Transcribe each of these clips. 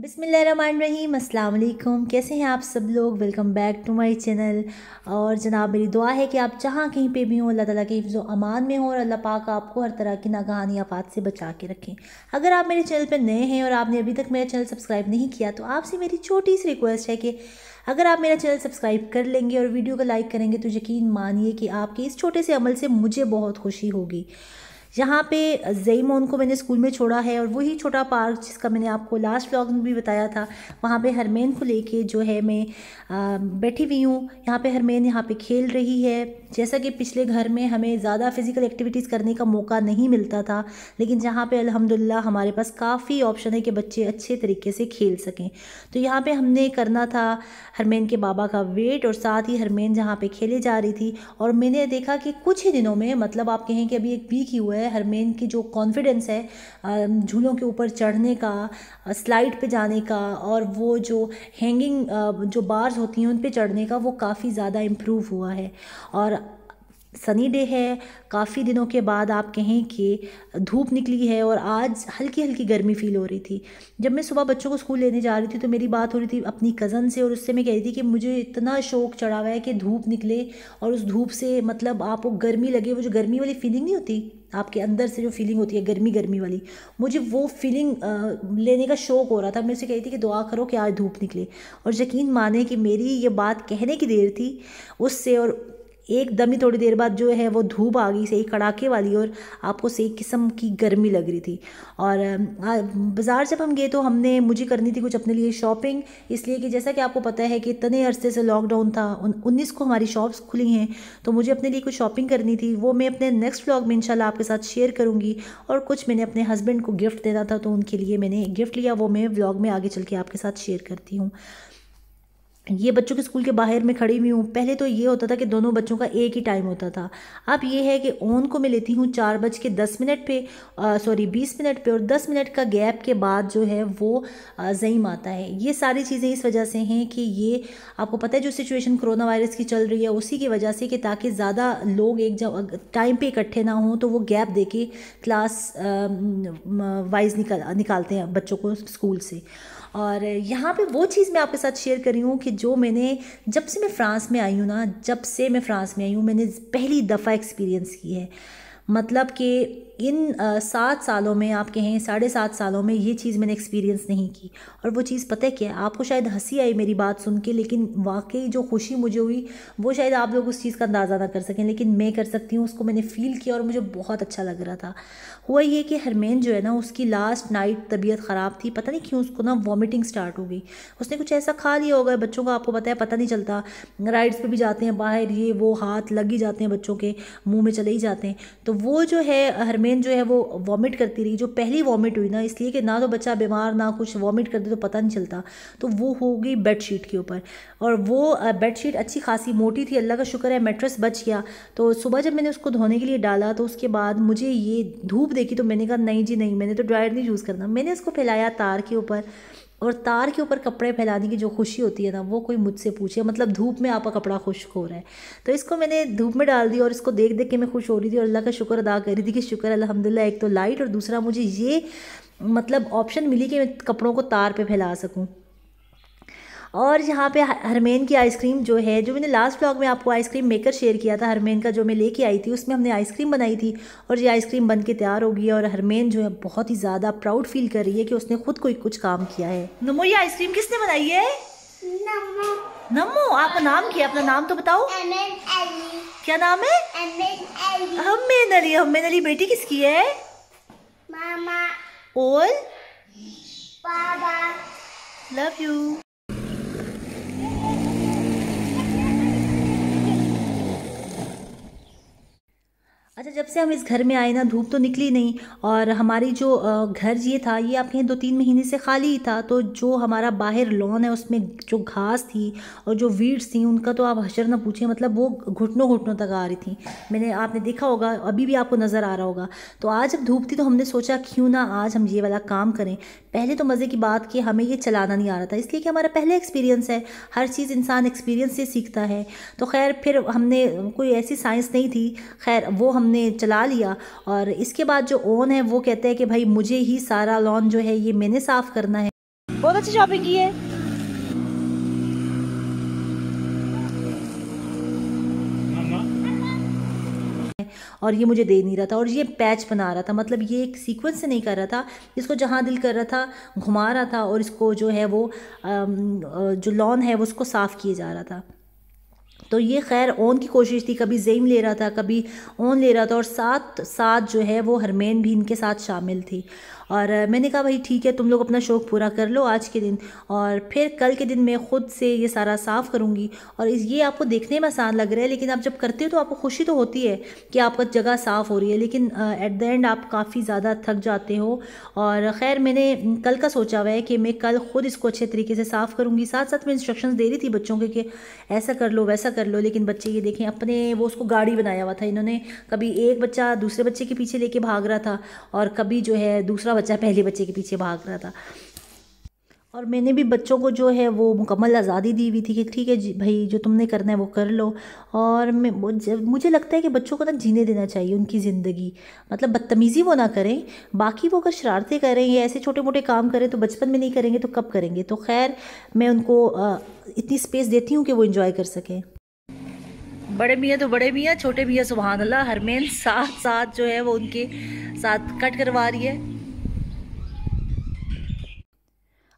बिस्मिल्लाहिर्रहमानिर्रहीम, अस्सलाम वालेकुम। कैसे हैं आप सब लोग? Welcome back to my channel. और जनाब, मेरी दुआ है कि आप जहाँ कहीं पे भी हों अल्लाह ताला के हिफ्ज़ व अमान में हो और अल्लाह पाक आपको हर तरह की नागहानी आफात से बचा के रखें। अगर आप मेरे चैनल पर नए हैं और आपने अभी तक मेरा चैनल सब्सक्राइब नहीं किया तो आपसे मेरी छोटी सी रिक्वेस्ट है कि अगर आप मेरा चैनल सब्सक्राइब कर लेंगे और वीडियो को लाइक करेंगे तो यकीन मानिए कि आपके इस छोटे से अमल से मुझे बहुत खुशी होगी। यहाँ पे ज़ईमोन को मैंने स्कूल में छोड़ा है और वही छोटा पार्क जिसका मैंने आपको लास्ट व्लॉग में भी बताया था, वहाँ पे हरमेन को लेके जो है मैं बैठी हुई हूँ। यहाँ पे हरमेन यहाँ पे खेल रही है। जैसा कि पिछले घर में हमें ज़्यादा फ़िज़िकल एक्टिविटीज़ करने का मौका नहीं मिलता था, लेकिन जहाँ पे अल्हम्दुलिल्लाह हमारे पास काफ़ी ऑप्शन है कि बच्चे अच्छे तरीके से खेल सकें। तो यहाँ पे हमने करना था हरमेन के बाबा का वेट और साथ ही हरमेन जहाँ पे खेले जा रही थी। और मैंने देखा कि कुछ ही दिनों में, मतलब आप कहें कि अभी एक वीक ही हुआ है, हरमेन की जो कॉन्फिडेंस है झूलों के ऊपर चढ़ने का, स्लाइड पे जाने का और वो जो हैंगिंग जो बार्स होती हैं उन पे चढ़ने का, वो काफ़ी ज़्यादा इम्प्रूव हुआ है। और सनी डे है, काफ़ी दिनों के बाद आप कहें कि धूप निकली है और आज हल्की हल्की गर्मी फील हो रही थी। जब मैं सुबह बच्चों को स्कूल लेने जा रही थी तो मेरी बात हो रही थी अपनी कज़न से और उससे मैं कह रही थी कि मुझे इतना शौक चढ़ा हुआ है कि धूप निकले और उस धूप से मतलब आपको गर्मी लगे, वो जो गर्मी वाली फीलिंग नहीं होती आपके अंदर से, जो फीलिंग होती है गर्मी गर्मी वाली, मुझे वो फीलिंग लेने का शौक़ हो रहा था। मैं उसे कही थी कि दुआ करो कि आज धूप निकले। और यकीन माने कि मेरी ये बात कहने की देर थी उससे, और एकदम ही थोड़ी देर बाद जो है वो धूप आ गई, सही कड़ाके वाली, और आपको सही किस्म की गर्मी लग रही थी। और बाज़ार जब हम गए तो हमने मुझे करनी थी कुछ अपने लिए शॉपिंग, इसलिए कि जैसा कि आपको पता है कि इतने अरसे से लॉकडाउन था, 19 को हमारी शॉप्स खुली हैं, तो मुझे अपने लिए कुछ शॉपिंग करनी थी। वो मैं अपने नेक्स्ट व्लॉग में इंशाल्लाह आपके साथ शेयर करूँगी। और कुछ मैंने अपने हस्बैंड को गिफ्ट देना था तो उनके लिए मैंने गिफ्ट लिया, वो मैं व्लॉग में आगे चल के आपके साथ शेयर करती हूँ। ये बच्चों के स्कूल के बाहर में खड़ी हुई हूँ। पहले तो ये होता था कि दोनों बच्चों का एक ही टाइम होता था। अब ये है कि ओन को मैं लेती हूँ 4:10 पे, सॉरी 20 मिनट पे, और 10 मिनट का गैप के बाद जो है वो ज़ईम आता है। ये सारी चीज़ें इस वजह से हैं कि ये आपको पता है जो सिचुएशन कोरोना वायरस की चल रही है उसी की वजह से, कि ताकि ज़्यादा लोग एक टाइम पे इकट्ठे ना हों, तो वो गैप दे के क्लास वाइज निकालते हैं बच्चों को स्कूल से। और यहाँ पे वो चीज़ मैं आपके साथ शेयर कर रही हूँ कि जो मैंने जब से मैं फ़्रांस में आई हूँ ना, जब से मैं फ़्रांस में आई हूँ मैंने पहली दफ़ा एक्सपीरियंस की है। मतलब कि इन 7 सालों में, आप कहें 7.5 सालों में, ये चीज़ मैंने एक्सपीरियंस नहीं की। और वो चीज़ पता है क्या है, आपको शायद हंसी आई मेरी बात सुन के, लेकिन वाकई जो खुशी मुझे हुई वो शायद आप लोग उस चीज़ का अंदाज़ा ना कर सकें, लेकिन मैं कर सकती हूँ। उसको मैंने फ़ील किया और मुझे बहुत अच्छा लग रहा था। हुआ ये कि हरमेन जो है ना, उसकी लास्ट नाइट तबीयत ख़राब थी, पता नहीं क्यों उसको ना वॉमिटिंग स्टार्ट हो गई। उसने कुछ ऐसा खा लिया होगा, बच्चों को आपको पता है पता नहीं चलता, राइड्स पर भी जाते हैं बाहर, ये वो हाथ लग ही जाते हैं बच्चों के, मुँह में चले ही जाते हैं। तो वो जो है हरमेन जो है वो वॉमिट करती रही। जो पहली वॉमिट हुई ना, इसलिए कि ना तो बच्चा बीमार ना कुछ, वॉमिट कर दे तो पता नहीं चलता, तो वो हो गई बेडशीट के ऊपर। और वो बेडशीट अच्छी खासी मोटी थी, अल्लाह का शुक्र है मैट्रेस बच गया। तो सुबह जब मैंने उसको धोने के लिए डाला तो उसके बाद मुझे ये धूप देखी तो मैंने कहा नहीं जी नहीं, मैंने तो ड्रायर नहीं यूज़ करना। मैंने इसको फैलाया तार के ऊपर, और तार के ऊपर कपड़े फैलाने की जो खुशी होती है ना, वो कोई मुझसे पूछे, मतलब धूप में आपका कपड़ा खुश्क हो रहा है। तो इसको मैंने धूप में डाल दिया और इसको देख देख के मैं खुश हो रही थी और अल्लाह का शुक्र अदा कर रही थी कि शुक्र अल्हम्दुलिल्लाह, एक तो लाइट और दूसरा मुझे ये मतलब ऑप्शन मिली कि मैं कपड़ों को तार पे फैला सकूं। और यहाँ पे हरमेन की आइसक्रीम जो है, जो मैंने लास्ट व्लॉग में आपको आइसक्रीम मेकर शेयर किया था हरमेन का, जो मैं लेके आई थी, उसमें हमने आइसक्रीम बनाई थी और ये आइसक्रीम बन के तैयार हो गई है। और हरमेन जो है बहुत ही ज़्यादा प्राउड फील कर रही है कि उसने खुद कोई कुछ काम किया है। नमो, ये आइसक्रीम किसने बनाई है? नमो, आपका नाम क्या है? अपना नाम तो बताओ। क्या नाम है? हमेन अली। हमेन अली बेटी किसकी है? मामा और पापा। Love you. अच्छा, जब से हम इस घर में आए ना, धूप तो निकली नहीं, और हमारी जो घर ये था, ये आप कहें 2-3 महीने से खाली ही था। तो जो हमारा बाहर लॉन है उसमें जो घास थी और जो वीड्स थी, उनका तो आप हशर ना पूछिए, मतलब वो घुटनों घुटनों तक आ रही थी। आपने देखा होगा, अभी भी आपको नज़र आ रहा होगा। तो आज जब धूप थी तो हमने सोचा क्यों ना आज हम ये वाला काम करें। पहले तो मज़े की बात कि हमें ये चलाना नहीं आ रहा था, इसलिए कि हमारा पहला एक्सपीरियंस है, हर चीज़ इंसान एक्सपीरियंस से सीखता है। तो खैर फिर हमने, कोई ऐसी साइंस नहीं थी, खैर वो हमने चला लिया। और इसके बाद जो ओन है वो कहते हैं कि भाई मुझे ही सारा लॉन जो है ये मैंने साफ़ करना है। बोलो बहुत अच्छी शॉपिंग की है। और ये मुझे दे नहीं रहा था और ये पैच बना रहा था, मतलब ये एक सीक्वेंस से नहीं कर रहा था, इसको जहाँ दिल कर रहा था घुमा रहा था और इसको जो है वो जो लॉन है वो उसको साफ़ किए जा रहा था। तो ये खैर ओन की कोशिश थी, कभी ज़ेम ले रहा था कभी ओन ले रहा था और साथ साथ जो है वो हरमैन भी इनके साथ शामिल थी। और मैंने कहा भाई ठीक है, तुम लोग अपना शौक़ पूरा कर लो आज के दिन, और फिर कल के दिन मैं ख़ुद से ये सारा साफ़ करूँगी। और ये आपको देखने में आसान लग रहा है, लेकिन आप जब करते हो तो आपको खुशी तो होती है कि आपका जगह साफ़ हो रही है, लेकिन एट द एंड आप काफ़ी ज़्यादा थक जाते हो। और ख़ैर मैंने कल का सोचा हुआ है कि मैं कल ख़ुद इसको अच्छे तरीके से साफ़ करूँगी। साथ साथ मैं इंस्ट्रक्शंस दे रही थी बच्चों के कि ऐसा कर लो वैसा कर लो, लेकिन बच्चे ये देखें अपने वो उसको गाड़ी बनाया हुआ था इन्होंने, कभी एक बच्चा दूसरे बच्चे के पीछे लेके भाग रहा था और कभी जो है दूसरा बच्चा पहले बच्चे के पीछे भाग रहा था। और मैंने भी बच्चों को जो है वो मुकम्मल आज़ादी दी हुई थी कि ठीक है जी भाई, जो तुमने करना है वो कर लो। और मुझे लगता है कि बच्चों को ना जीने देना चाहिए उनकी ज़िंदगी, मतलब बदतमीज़ी वो ना करें, बाकी वो अगर शरारतें करें या ऐसे छोटे मोटे काम करें तो बचपन में नहीं करेंगे तो कब करेंगे। तो खैर मैं उनको इतनी स्पेस देती हूँ कि वो इंजॉय कर सकें। बड़े मियाँ तो बड़े मियाँ, छोटे मियाँ सुभान अल्लाह, हरमैन साथ साथ जो है वो उनके साथ कट करवा रही है।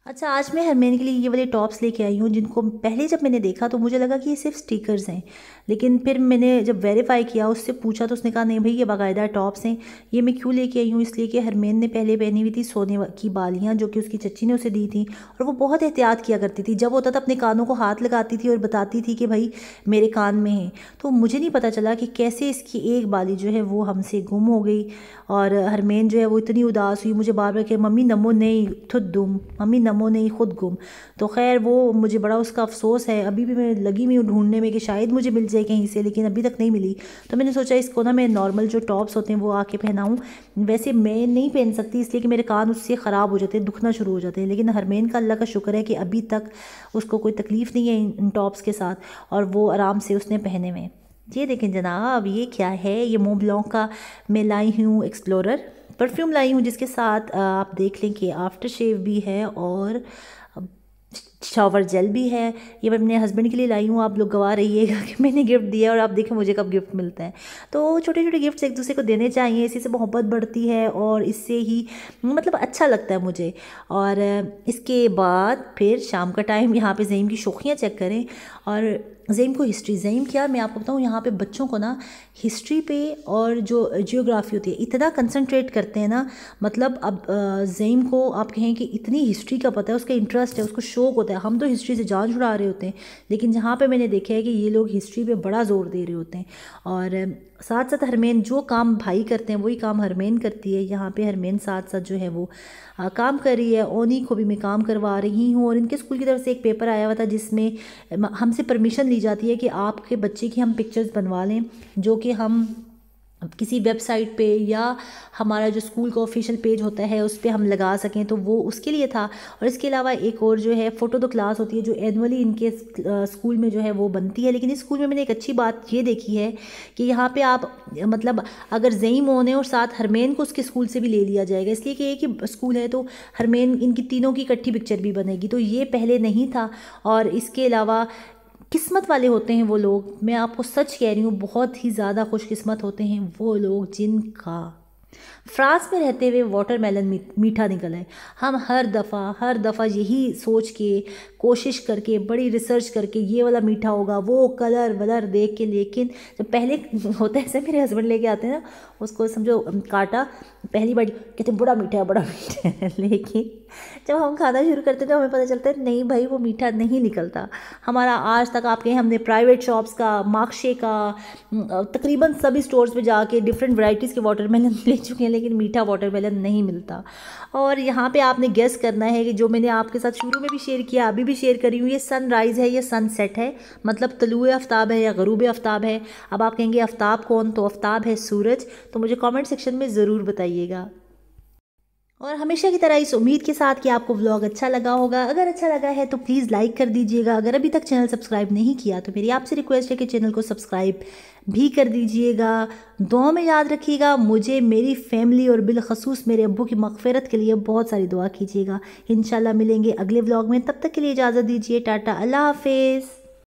अच्छा, आज मैं हरमैन के लिए ये वाले टॉप्स लेके आई हूँ, जिनको पहले जब मैंने देखा तो मुझे लगा कि ये सिर्फ स्टिकर्स हैं, लेकिन फिर मैंने जब वेरीफाई किया, उससे पूछा तो उसने कहा नहीं भाई ये बाकायदा टॉप्स हैं। ये मैं क्यों लेके आई हूँ, इसलिए कि हरमैन ने पहले पहनी हुई थी सोने की बालियाँ, जो कि उसकी चच्ची ने उसे दी थी, और वो बहुत एहतियात किया करती थी। जब होता था अपने कानों को हाथ लगाती थी और बताती थी कि भाई मेरे कान में है। तो मुझे नहीं पता चला कि कैसे इसकी एक बाली जो है वो हमसे गुम हो गई। और हरमैन जो है वो इतनी उदास हुई, मुझे बार बार कि मम्मी नमो नहीं खुद गुम, मम्मी नमो नहीं खुद गुम। तो खैर वो मुझे बड़ा उसका अफसोस है, अभी भी मैं लगी हुई हूँ ढूंढने में कि शायद मुझे मिल जाए कहीं से, लेकिन अभी तक नहीं मिली। तो मैंने सोचा इसको ना मैं नॉर्मल जो टॉप्स होते हैं वो आके पहनाऊँ। वैसे मैं नहीं पहन सकती इसलिए कि मेरे कान उससे ख़राब हो जाते हैं, दुखना शुरू हो जाते हैं, लेकिन हरमैन का अल्लाह का शुक्र है कि अभी तक उसको कोई तकलीफ़ नहीं है इन टॉप्स के साथ, और वो आराम से उसने पहने हुए। ये देखें जनाब, ये क्या है, ये मों ब्लॉन्क का मैं लाई हूँ एक्सप्लोरर परफ्यूम लाई हूँ, जिसके साथ आप देख लें कि आफ्टर शेव भी है और शावर जेल भी है। ये मैं अपने हस्बैंड के लिए लाई हूँ, आप लोग गवा रहिएगा कि मैंने गिफ्ट दिया और आप देखें मुझे कब गिफ्ट मिलता है। तो छोटे छोटे गिफ्ट्स एक दूसरे को देने चाहिए, इसी से मोहब्बत बढ़ती है और इससे ही मतलब अच्छा लगता है मुझे। और इसके बाद फिर शाम का टाइम, यहाँ पे ज़हीम की शौखियाँ चेक करें, और ज़हीम को हिस्ट्री, ज़हीम क्या मैं आपको बताऊँ, यहाँ पे बच्चों को ना हिस्ट्री पे और जो जियोग्राफी होती है इतना कंसंट्रेट करते हैं ना, मतलब अब ज़हीम को आप कहें कि इतनी हिस्ट्री का पता है, उसका इंटरेस्ट है, उसको शौक़ होता है। हम तो हिस्ट्री से जान छुड़ा रहे होते हैं, लेकिन जहाँ पे मैंने देखा है कि ये लोग हिस्ट्री पे बड़ा ज़ोर दे रहे होते हैं। और साथ साथ हरमैन जो काम भाई करते हैं वही काम हरमैन करती है। यहाँ पे हरमैन साथ साथ जो है वो काम कर रही है, ओनी को भी मैं काम करवा रही हूँ। और इनके स्कूल की तरफ से एक पेपर आया हुआ था जिसमें हमसे परमिशन ली जाती है कि आपके बच्चे की हम पिक्चर्स बनवा लें, जो कि हम किसी वेबसाइट पे या हमारा जो स्कूल का ऑफिशियल पेज होता है उस पर हम लगा सकें, तो वो उसके लिए था। और इसके अलावा एक और जो है फ़ोटो द क्लास होती है, जो एनुअली इनके स्कूल में जो है वो बनती है। लेकिन इस स्कूल में मैंने एक अच्छी बात ये देखी है कि यहाँ पे आप मतलब अगर ज़हीम होने और साथ हरमैन को उसके स्कूल से भी ले लिया जाएगा, इसलिए कि एक ही स्कूल है तो हरमैन इनकी तीनों की इकट्ठी पिक्चर भी बनेगी, तो ये पहले नहीं था। और इसके अलावा किस्मत वाले होते हैं वो लोग, मैं आपको सच कह रही हूँ, बहुत ही ज़्यादा खुशकिस्मत होते हैं वो लोग जिनका फ्रांस में रहते हुए वाटरमेलन मीठा निकला है। हम हर दफ़ा यही सोच के कोशिश करके बड़ी रिसर्च करके ये वाला मीठा होगा, वो कलर वलर देख के, लेकिन जब पहले होता है ऐसे, मेरे हस्बैंड लेके आते हैं ना, उसको समझो काटा, पहली बार कहते बड़ा मीठा है बड़ा मीठा है, लेकिन जब हम खाना शुरू करते हैं तो हमें पता चलता है नहीं भाई वो मीठा नहीं निकलता हमारा। आज तक आप कहें हमने प्राइवेट शॉप्स का, मार्कशे का, तकरीबन सभी स्टोर्स पे जाके डिफरेंट वैरायटीज़ के वाटरमेलन ले चुके हैं, लेकिन मीठा वाटरमेलन नहीं मिलता। और यहाँ पे आपने गेस करना है कि जो मैंने आपके साथ शुरू में भी शेयर किया, अभी भी शेयर करी हूँ, ये सनराइज़ है, ये सनसेट है, मतलब तलुए आफ्ताब है या गरूब आफ्ताब है। अब आप कहेंगे आफ्ताब कौन, तो आफ्ताब है सूरज। तो मुझे कमेंट सेक्शन में ज़रूर बताइएगा। और हमेशा की तरह इस उम्मीद के साथ कि आपको व्लॉग अच्छा लगा होगा। अगर अच्छा लगा है तो प्लीज़ लाइक कर दीजिएगा। अगर अभी तक चैनल सब्सक्राइब नहीं किया तो मेरी आपसे रिक्वेस्ट है कि चैनल को सब्सक्राइब भी कर दीजिएगा। दुआ में याद रखिएगा मुझे, मेरी फैमिली और बिलखसूस मेरे अब्बू की मग़फ़िरत के लिए बहुत सारी दुआ कीजिएगा। इंशाल्लाह मिलेंगे अगले व्लॉग में, तब तक के लिए इजाज़त दीजिए। टाटा, अल्लाह हाफिज़।